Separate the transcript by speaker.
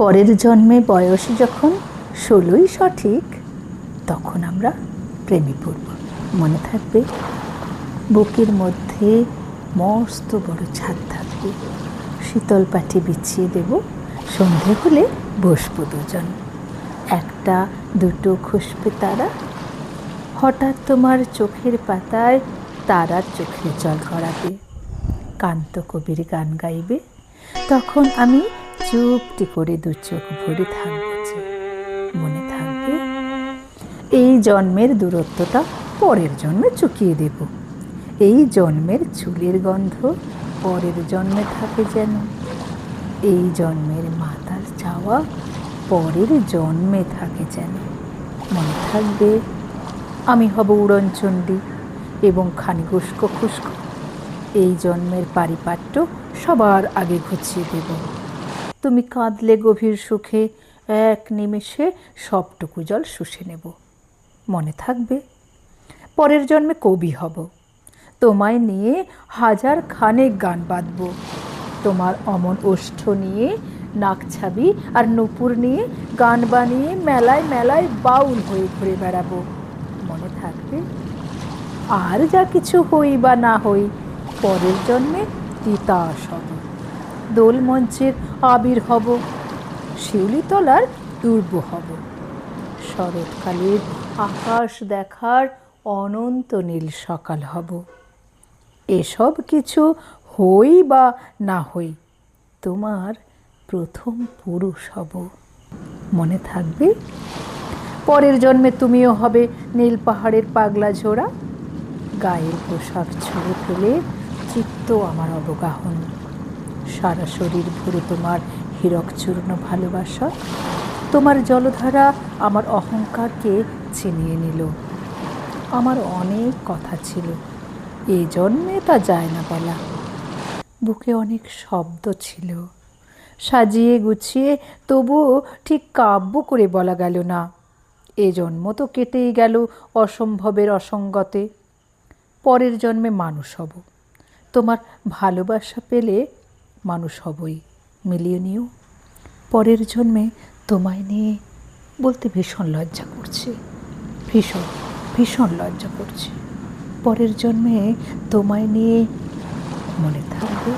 Speaker 1: পরের জন্মে বয়স যখন 16ই সঠিক, তখন আমরা প্রেমে পড়ব। মনে থাকবে, বুকের মধ্যে মস্ত বড় ছাদ থাকবে, শীতল পাটি বিছিয়ে দেব, সন্ধে হলে বসবো দুজন, একটা দুটো খসবে তারা, হঠাৎ তোমার চোখের পাতায় তারার চোখের জল গড়াবে, কান্ত কবির গান গাইবে, তখন আমি চুপটি করে দু চোখ ভরে থাকবো যে। মনে থাকবে, এই জন্মের দূরত্বটা পরের জন্মে চুকিয়ে দেব, এই জন্মের চুলের গন্ধ পরের জন্মে থাকে যেন, এই জন্মের মাতাল চাওয়া পরের জন্মে থাকে যেন। মনে থাকবে, আমি হব উড়নচণ্ডী এবং খানিক উস্কো খুস্কো, এই জন্মের পারিপাট্য সবার আগে ঘুচিয়ে দেব, তুমি কাঁদলে গভীর সুখে এক নিমেষে সবটুকু জল শুষে নেব। মনে থাকবে, পরের জন্মে কবি হব, তোমায় নিয়ে হাজার খানেক গান বাঁধব, তোমার অমন ওষ্ঠ নিয়ে নাকছাবি আর নূপুর নিয়ে গান বানিয়ে মেলায় মেলায় বাউল হয়ে ঘুরে বেড়াবো। মনে থাকবে, আর যা কিছু হই বা না হই, পরের জন্মে তিতাস হব, দোল মঞ্চের আবির হব, শিউলিতলার দুর্ব হব, শরৎকালের আকাশ দেখার অনন্ত নীল সকাল হব। এসব কিছু হই বা না হই, তোমার প্রথম পুরুষ হব। মনে থাকবে, পরের জন্মে তুমিও হবে নীল পাহাড়ের পাগলা ঝোড়া, গায়ের পোশাক ছুঁড়ে ফেলে চিত্ত আমার অবগাহন, সারা শরীর ভরে তোমার হীরক চূর্ণ ভালোবাসা, তোমার জলধারা আমার অহংকারকে ছিনিয়ে নিল। আমার অনেক কথা ছিল, এ জন্মে তা যায় না বলা, বুকে অনেক শব্দ ছিল, সাজিয়ে গুছিয়ে তবুও ঠিক কাব্য করে বলা গেল না। এ জন্ম তো কেটেই গেল অসম্ভবের অসঙ্গতে, পরের জন্মে মানুষ হব, তোমার ভালোবাসা পেলে মানুষ হবই, মিলিয়ে নিও। পরের জন্মে তোমায় নিয়ে বলতে ভীষণ লজ্জা করছে, ভীষণ ভীষণ লজ্জা করছে, পরের জন্মে তোমায় নিয়ে। মনে থাকবে।